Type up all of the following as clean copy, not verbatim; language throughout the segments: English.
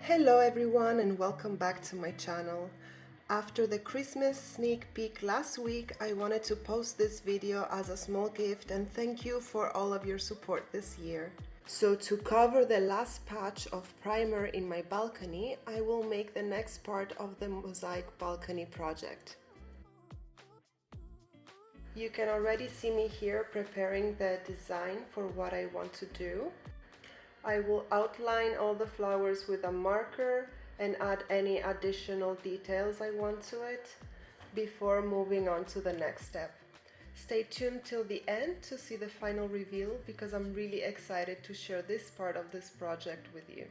Hello everyone and welcome back to my channel. After the Christmas sneak peek last week, I wanted to post this video as a small gift and thank you for all of your support this year. So to cover the last patch of primer in my balcony, I will make the next part of the Mosaic balcony project. You can already see me here preparing the design for what I want to do. I will outline all the flowers with a marker and add any additional details I want to it before moving on to the next step. Stay tuned till the end to see the final reveal because I'm really excited to share this part of this project with you.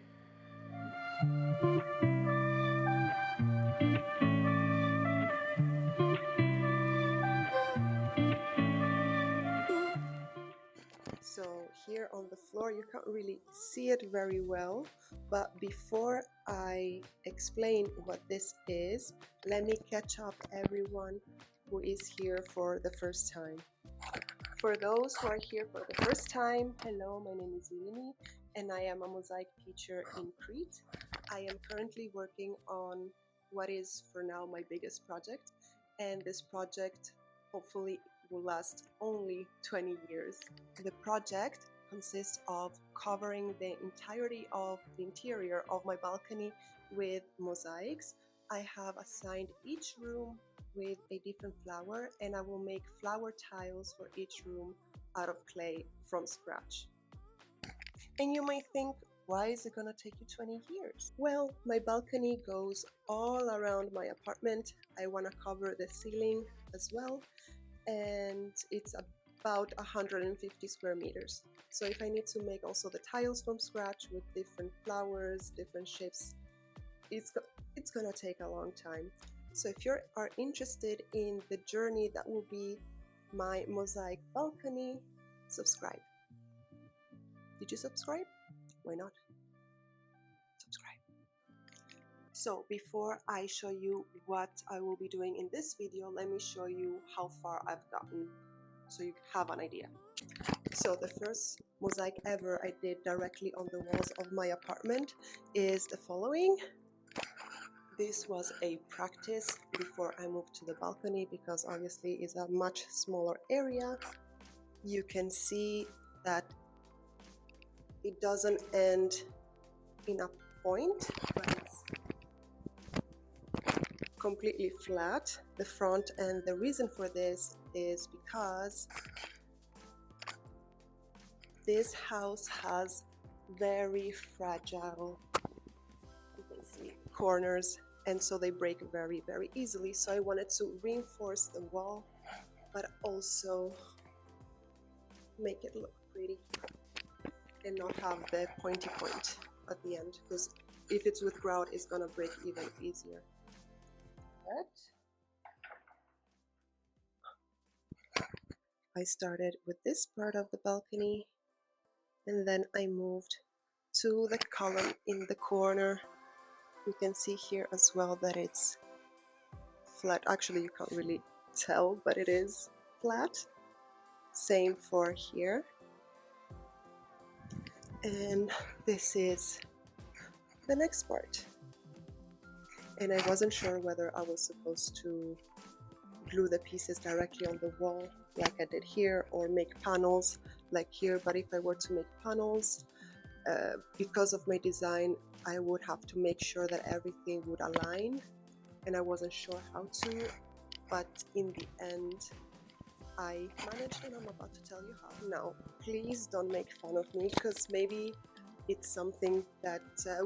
So here on the floor you can't really see it very well, but before I explain what this is, let me catch up everyone who is here for the first time. For those who are here for the first time, hello, my name is Ilini and I am a mosaic teacher in Crete. I am currently working on what is for now my biggest project, and this project hopefully will last only 20 years. The project consists of covering the entirety of the interior of my balcony with mosaics. I have assigned each room with a different flower and I will make flower tiles for each room out of clay from scratch. And you might think, why is it gonna take you 20 years? Well, my balcony goes all around my apartment. I wanna cover the ceiling as well, and it's about 150 square meters. So if I need to make also the tiles from scratch with different flowers, different shapes, it's gonna take a long time. So if you are interested in the journey that will be my mosaic balcony, subscribe. Did you subscribe? Why not? Subscribe. So before I show you what I will be doing in this video, let me show you how far I've gotten so you have an idea. So the first mosaic ever I did directly on the walls of my apartment is the following. This was a practice before I moved to the balcony because obviously it's a much smaller area. You can see that it doesn't end in a point, but it's completely flat, the front, and the reason for this is because this house has very fragile, you can see, corners, and so they break very easily. So I wanted to reinforce the wall but also make it look pretty and not have the pointy point at the end, because if it's with grout it's gonna break even easier. But I started with this part of the balcony and then I moved to the column in the corner. You can see here as well that it's flat. Actually, you can't really tell, but it is flat. Same for here. And this is the next part. And I wasn't sure whether I was supposed to glue the pieces directly on the wall like I did here, or make panels like here. But if I were to make panels, because of my design, I would have to make sure that everything would align, and I wasn't sure how to, but in the end I managed, and I'm about to tell you how. Now please don't make fun of me, because maybe it's something that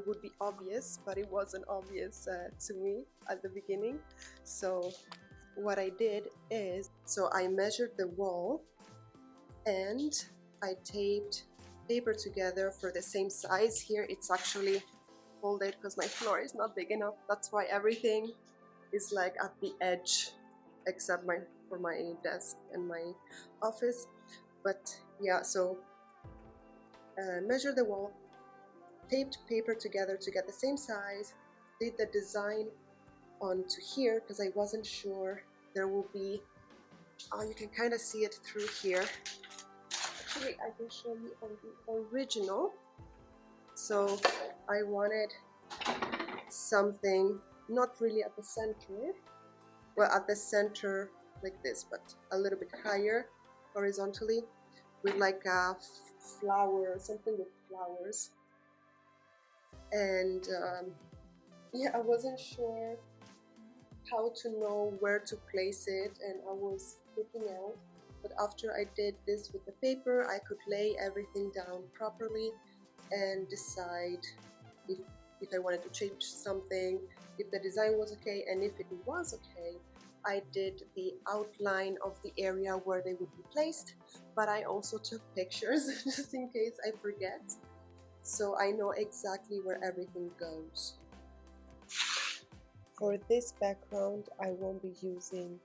would be obvious, but it wasn't obvious to me at the beginning. So what I did is, so I measured the wall and I taped paper together for the same size. Here it's actually folded because my floor is not big enough. That's why everything is like at the edge, except for my desk and my office. But yeah, so measure the wall, taped paper together to get the same size, did the design onto here because I wasn't sure there will be, oh, you can kind of see it through here. Actually, I can show you on the original. So I wanted something not really at the center, well, at the center like this, but a little bit higher horizontally, with like a flower, something with flowers. And yeah, I wasn't sure how to know where to place it, and I was looking out, but after I did this with the paper, I could lay everything down properly and decide if I wanted to change something, if the design was okay, and if it was okay, I did the outline of the area where they would be placed, but I also took pictures just in case I forget, so I know exactly where everything goes. For this background, I won't be using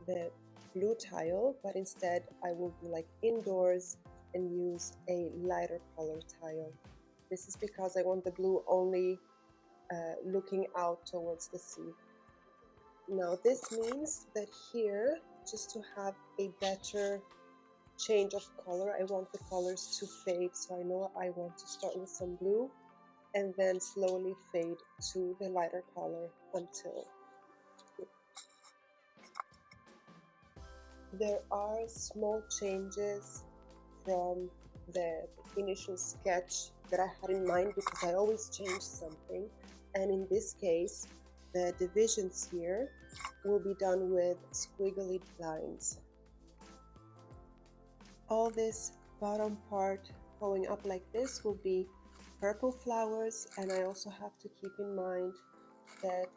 the blue tile, but instead I will be like indoors and use a lighter color tile. This is because I want the blue only looking out towards the sea. Now this means that here, just to have a better change of color, I want the colors to fade, so I know I want to start with some blue and then slowly fade to the lighter color until there are small changes from the initial sketch that I had in mind, because I always change something, and in this case the divisions here will be done with squiggly lines. All this bottom part going up like this will be purple flowers, and I also have to keep in mind that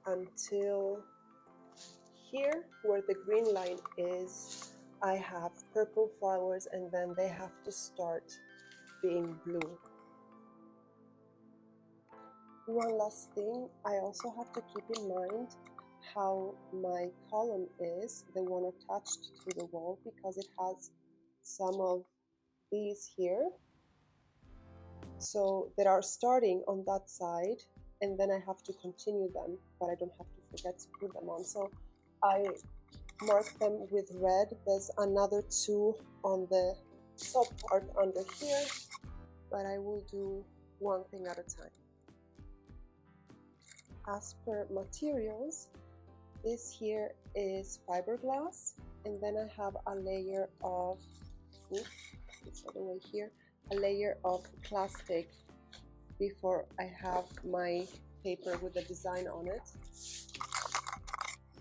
until here where the green line is, I have purple flowers, and then they have to start being blue. One last thing, I also have to keep in mind how my column is, the one attached to the wall, because it has some of these here, so that are starting on that side, and then I have to continue them, but I don't have to forget to put them on. So I mark them with red. There's another two on the top part under here, but I will do one thing at a time. As per materials, this here is fiberglass, and then I have a layer of, this other way here, a layer of plastic before I have my paper with the design on it.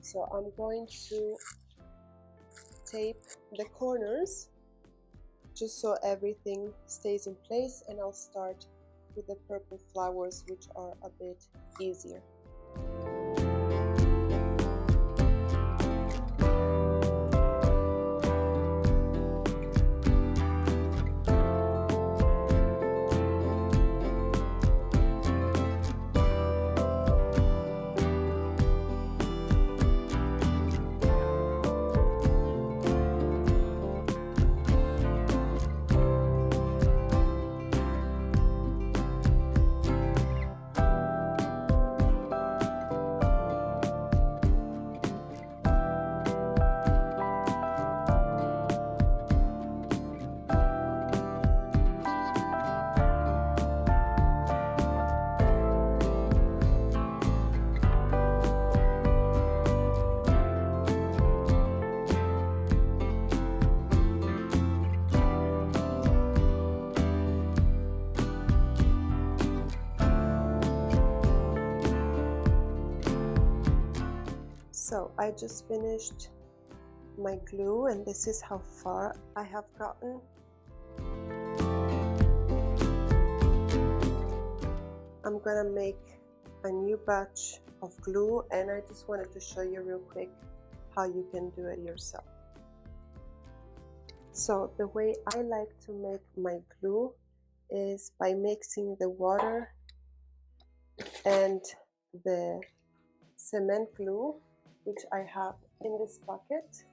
So I'm going to tape the corners just so everything stays in place, and I'll start with the purple flowers, which are a bit easier. So I just finished my glue, and this is how far I have gotten. I'm gonna make a new batch of glue, and I just wanted to show you real quick how you can do it yourself. So the way I like to make my glue is by mixing the water and the cement glue, which I have in this bucket.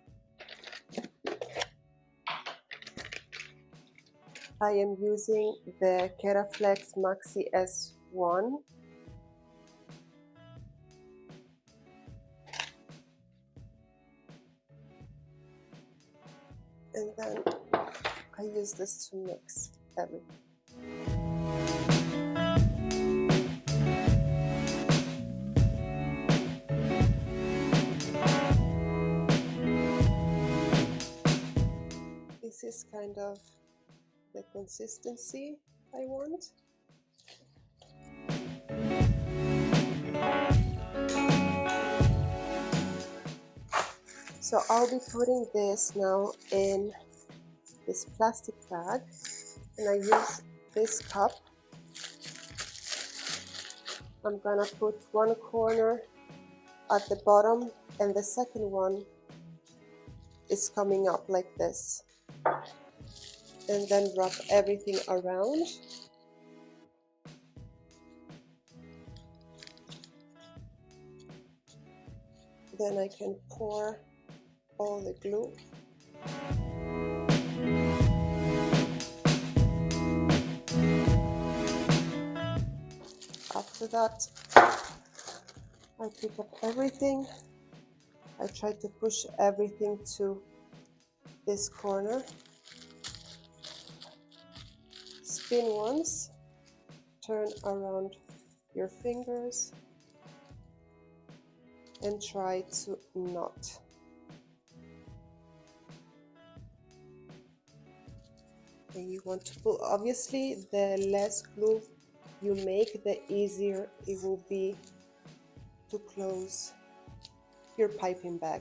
I am using the Keraflex Maxi S1. And then I use this to mix everything. kind of the consistency I want. So I'll be putting this now in this plastic bag, and I use this cup. I'm gonna put one corner at the bottom and the second one is coming up like this, and then wrap everything around. Then I can pour all the glue. After that, I pick up everything. I try to push everything to this corner. Spin once, turn around your fingers, and try to knot. And you want to pull, obviously the less glue you make, the easier it will be to close your piping bag.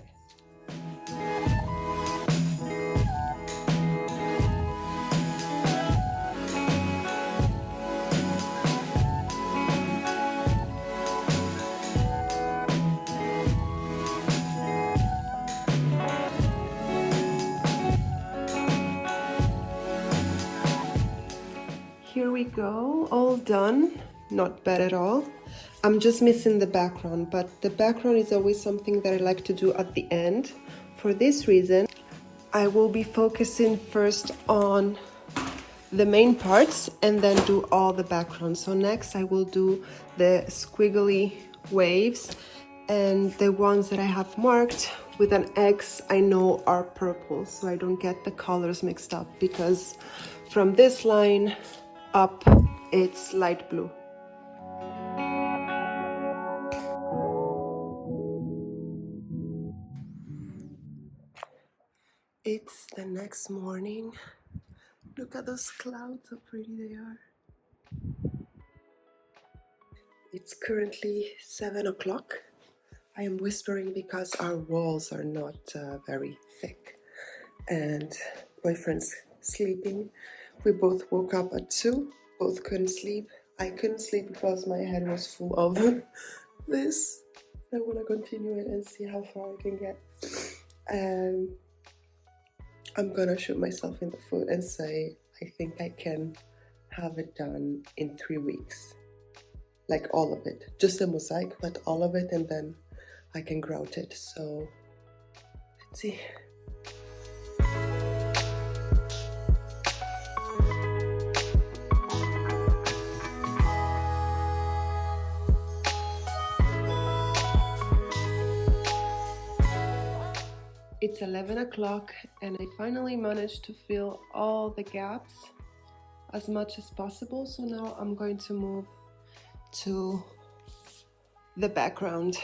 Here we go, all done. Not bad at all. I'm just missing the background, but the background is always something that I like to do at the end. For this reason, I will be focusing first on the main parts and then do all the background. So next I will do the squiggly waves, and the ones that I have marked with an X I know are purple, so I don't get the colors mixed up, because from this line up it's light blue. It's the next morning. Look at those clouds, how pretty they are. It's currently 7 o'clock. I am whispering because our walls are not very thick, and boyfriend's sleeping. We both woke up at 2, both couldn't sleep. I couldn't sleep because my head was full of this. I want to continue it and see how far I can get. I'm gonna shoot myself in the foot and say I think I can have it done in 3 weeks. Like all of it, just the mosaic, but all of it, and then I can grout it. So let's see. It's 11 o'clock and I finally managed to fill all the gaps as much as possible. So now I'm going to move to the background.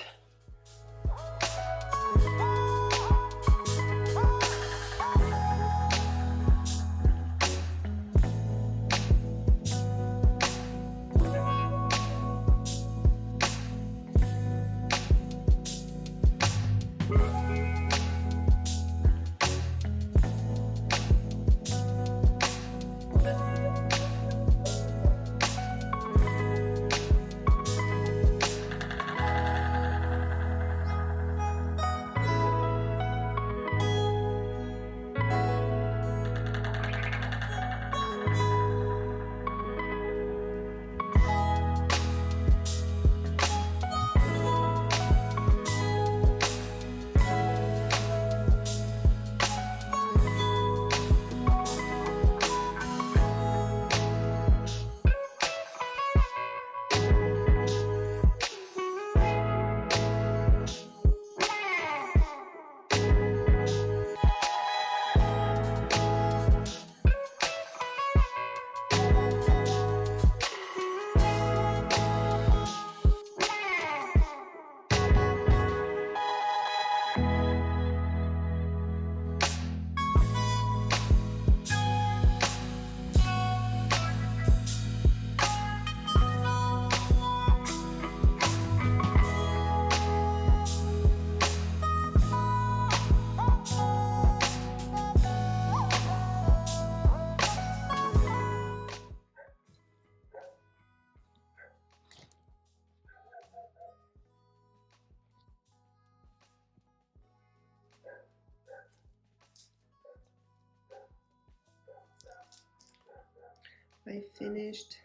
I finished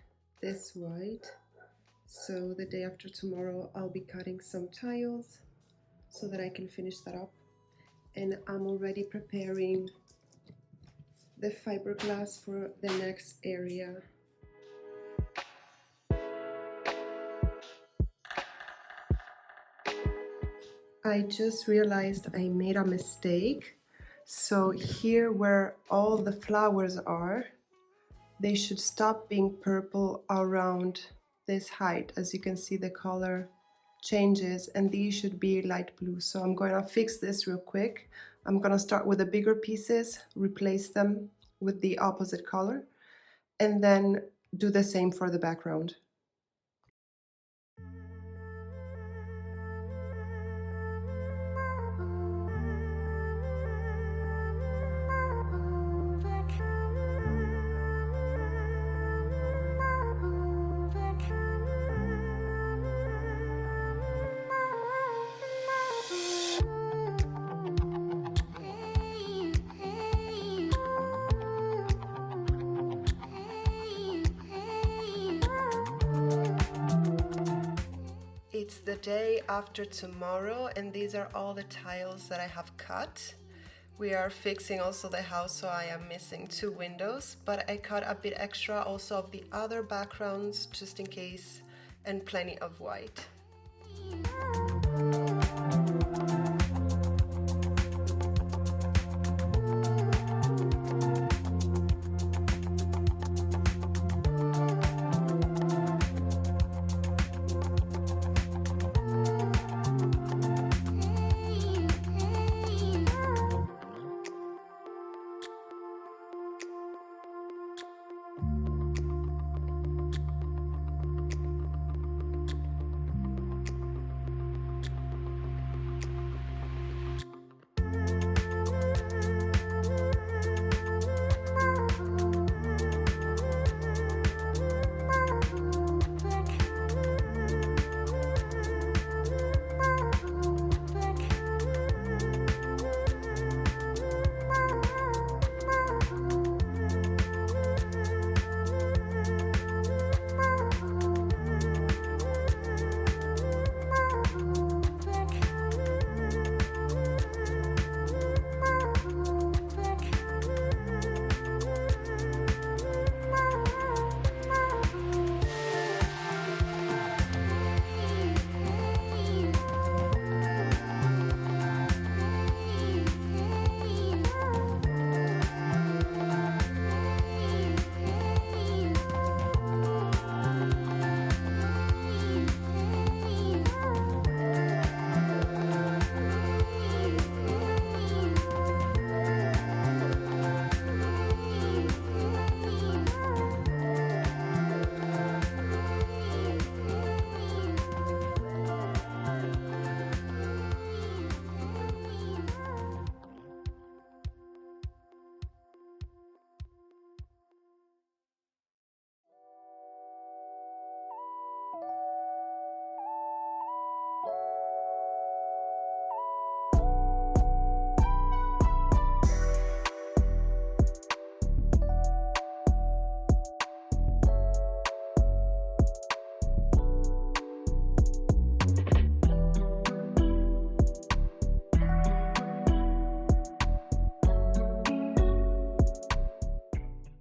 this white, so the day after tomorrow I'll be cutting some tiles so that I can finish that up. And I'm already preparing the fiberglass for the next area. I just realized I made a mistake. So here where all the flowers are, they should stop being purple around this height. As you can see, the color changes, and these should be light blue. So I'm going to fix this real quick. I'm going to start with the bigger pieces, replace them with the opposite color, and then do the same for the background. It's the day after tomorrow, and these are all the tiles that I have cut. We are fixing also the house, so I am missing 2 windows, but I cut a bit extra also of the other backgrounds just in case, and plenty of white.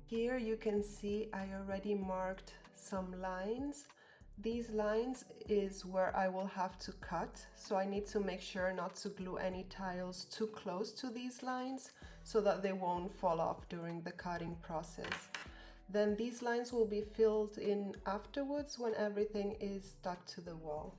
Here you can see I already marked some lines. These lines is where I will have to cut, so I need to make sure not to glue any tiles too close to these lines so that they won't fall off during the cutting process. Then these lines will be filled in afterwards when everything is stuck to the wall.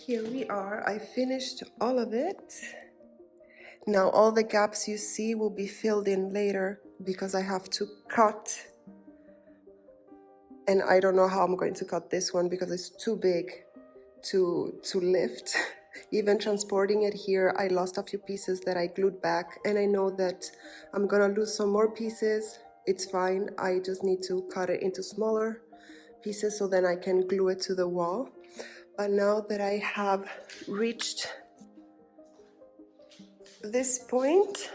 here we are. I finished all of it. Now all the gaps you see will be filled in later because I have to cut. And I don't know how I'm going to cut this one because it's too big to lift. Even transporting it here, I lost a few pieces that I glued back, and I know that I'm gonna lose some more pieces. It's fine, I just need to cut it into smaller pieces so then I can glue it to the wall. But now that I have reached this point,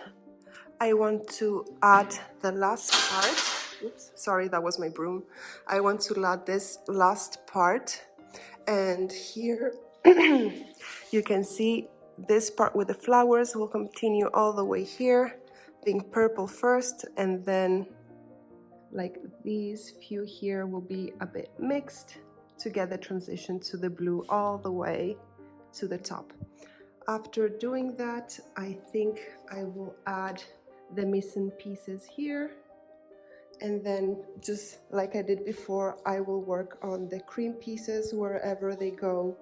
I want to add the last part. Oops, sorry, that was my broom. I want to add this last part, and here you can see this part with the flowers will continue all the way here, being purple first, and then like these few here will be a bit mixed to get the transition to the blue all the way to the top. After doing that, I think I will add the missing pieces here, and then just like I did before, I will work on the cream pieces wherever they go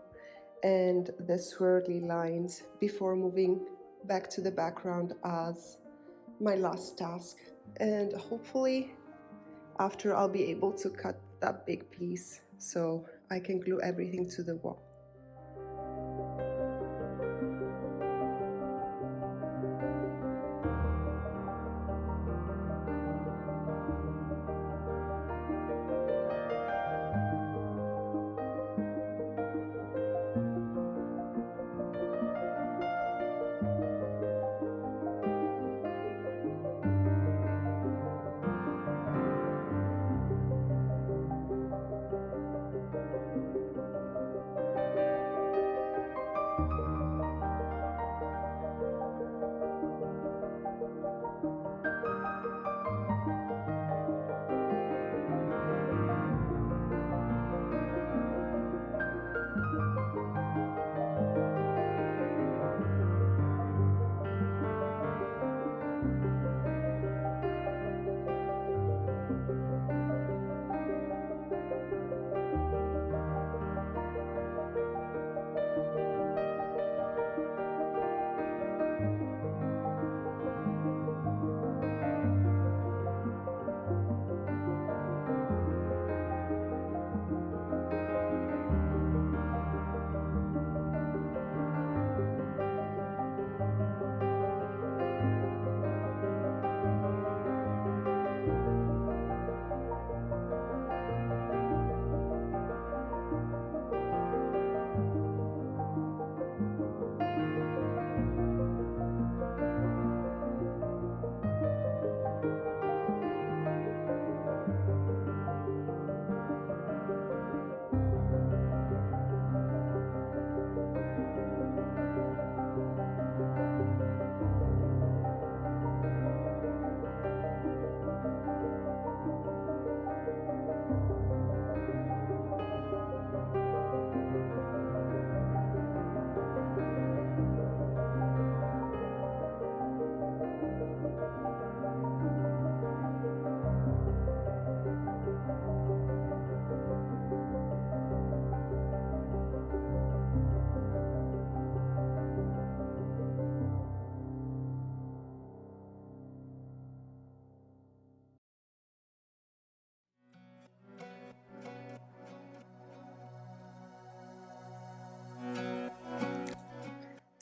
and the swirly lines before moving back to the background as my last task. And hopefully after I'll be able to cut that big piece so I can glue everything to the wall.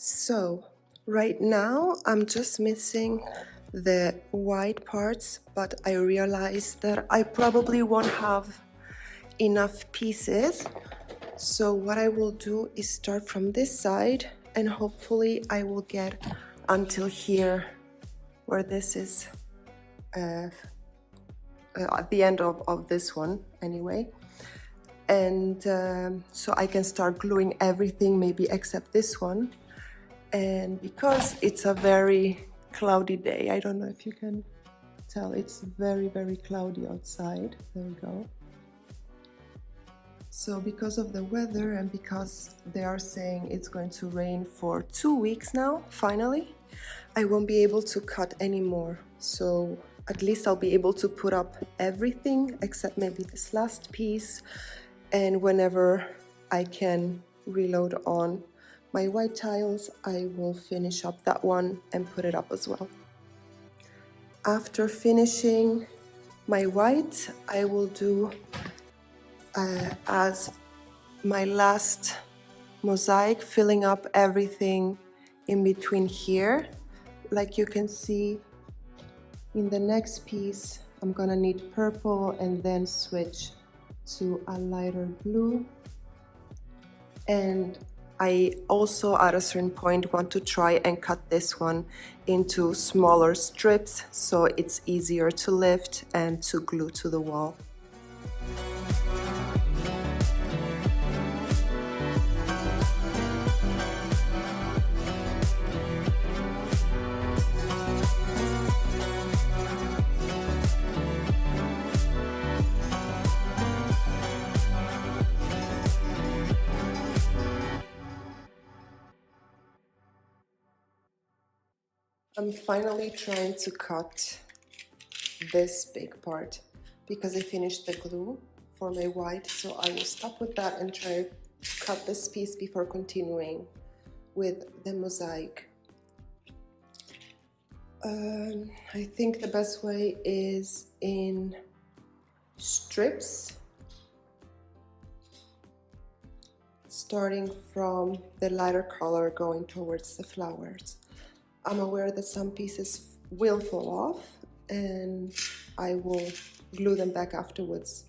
So right now I'm just missing the white parts, but I realized that I probably won't have enough pieces. So what I will do is start from this side, and hopefully I will get until here where this is at the end of this one anyway. And so I can start gluing everything, maybe except this one. And because it's a very cloudy day, I don't know if you can tell, it's very, very cloudy outside. There we go. So because of the weather and because they are saying it's going to rain for 2 weeks now, finally, I won't be able to cut anymore. So at least I'll be able to put up everything except maybe this last piece. And whenever I can reload on my white tiles, I will finish up that one and put it up as well. After finishing my white, I will do as my last mosaic, filling up everything in between here. Like you can see in the next piece, I'm gonna need purple and then switch to a lighter blue. And I also at a certain point want to try and cut this one into smaller strips so it's easier to lift and to glue to the wall. I'm finally trying to cut this big part because I finished the glue for my white, so I will stop with that and try to cut this piece before continuing with the mosaic. I think the best way is in strips, starting from the lighter color going towards the flowers. I'm aware that some pieces will fall off and I will glue them back afterwards.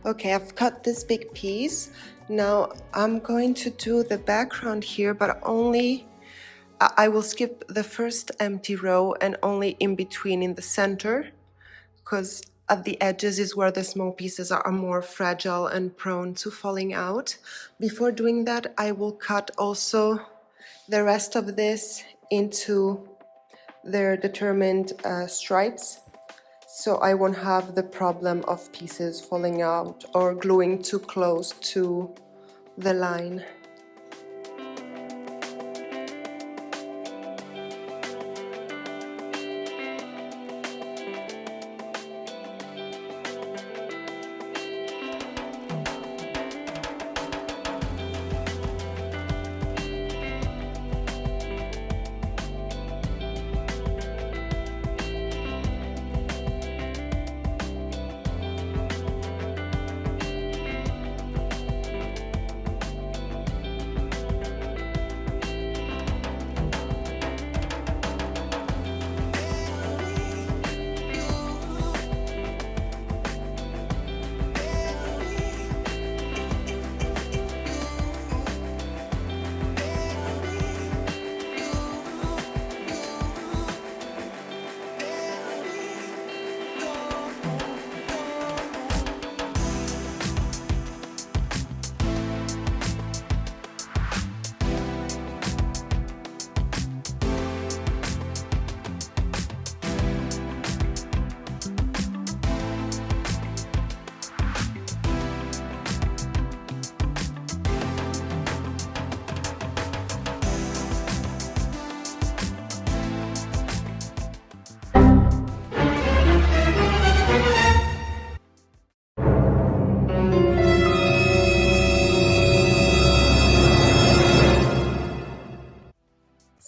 Okay, I've cut this big piece. Now I'm going to do the background here, but only I will skip the first empty row and only in between in the center, because at the edges is where the small pieces are more fragile and prone to falling out. Before doing that, I will cut also the rest of this into their determined stripes, so I won't have the problem of pieces falling out or gluing too close to the line.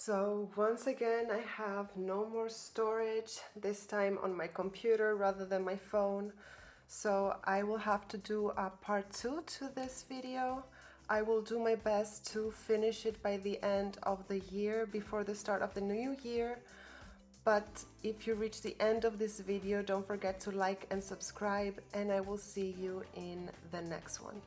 So once again, I have no more storage, this time on my computer rather than my phone. So I will have to do a part 2 to this video. I will do my best to finish it by the end of the year, before the start of the new year. But if you reach the end of this video, don't forget to like and subscribe, and I will see you in the next one.